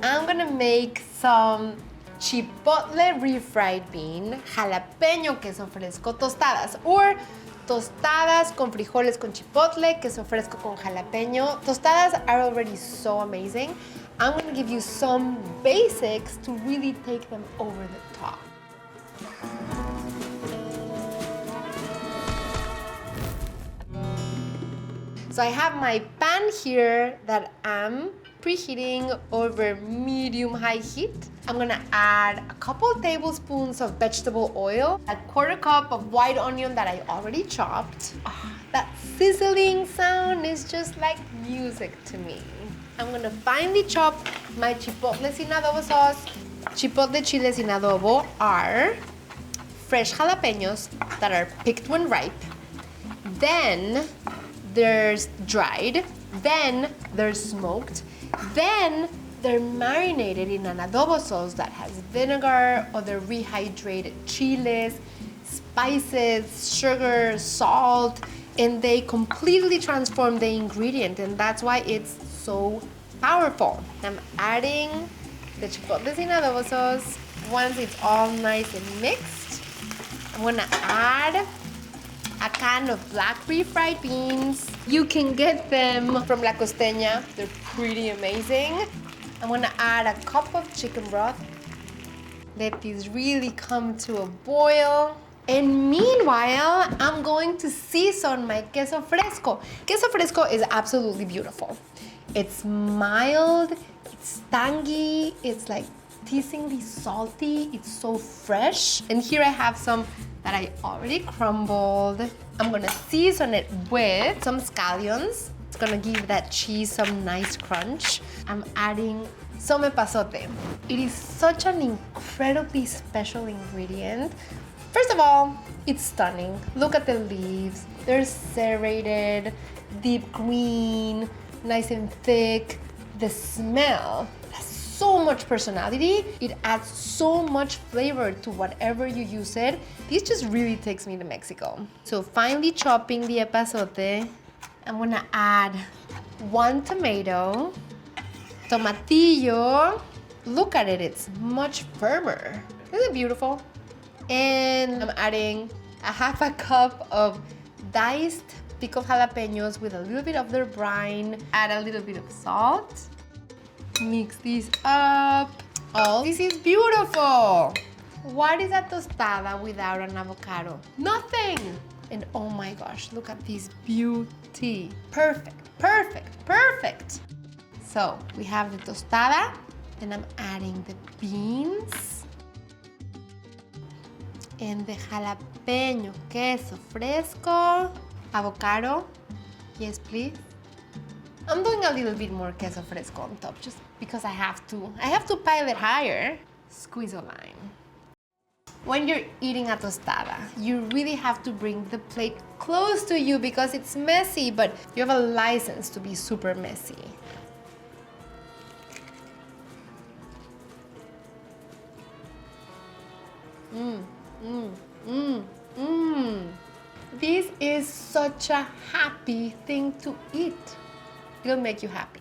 I'm gonna make some Chipotle refried bean, jalapeño queso fresco, tostadas, or tostadas con frijoles con chipotle, queso fresco con jalapeño. Tostadas are already so amazing. I'm gonna give you some basics to really take them over the top. So I have my pan here that I'm preheating over medium-high heat. I'm gonna add a couple tablespoons of vegetable oil, a quarter cup of white onion that I already chopped. Oh, that sizzling sound is just like music to me. I'm gonna finely chop my chipotle sin adobo sauce. Chipotle chile sin adobo are fresh jalapeños that are picked when ripe. Then there's dried, then there's smoked, then they're marinated in an adobo sauce that has vinegar, other rehydrated chiles, spices, sugar, salt, and they completely transform the ingredient, and that's why it's so powerful. I'm adding the chipotle sin adobo sauce. Once it's all nice and mixed, I'm gonna add a can of black refried beans. You can get them from La Costeña. They're pretty amazing. I'm gonna add a cup of chicken broth. Let these really come to a boil. And meanwhile, I'm going to season my queso fresco. Queso fresco is absolutely beautiful. It's mild, it's tangy, it's like teasingly salty, it's so fresh. And here I have some that I already crumbled. I'm gonna season it with some scallions. It's gonna give that cheese some nice crunch. I'm adding some epazote. It is such an incredibly special ingredient. First of all, it's stunning. Look at the leaves. They're serrated, deep green, nice and thick. The smell has so much personality. It adds so much flavor to whatever you use it. This just really takes me to Mexico. So finely chopping the epazote, I'm gonna add 1 tomato, tomatillo. Look at it, it's much firmer. Isn't it beautiful? And I'm adding a half a cup of diced pickled jalapeños with a little bit of their brine. Add a little bit of salt. Mix these up. Oh, this is beautiful. What is a tostada without an avocado? Nothing. And oh my gosh, look at this beauty. Perfect, perfect, perfect. So we have the tostada, and I'm adding the beans and the jalapeño, queso fresco, avocado. Yes, please. I'm doing a little bit more queso fresco on top just because I have to. I have to pile it higher. Squeeze a lime. When you're eating a tostada, you really have to bring the plate close to you because it's messy, but you have a license to be super messy. This is such a happy thing to eat. It'll make you happy.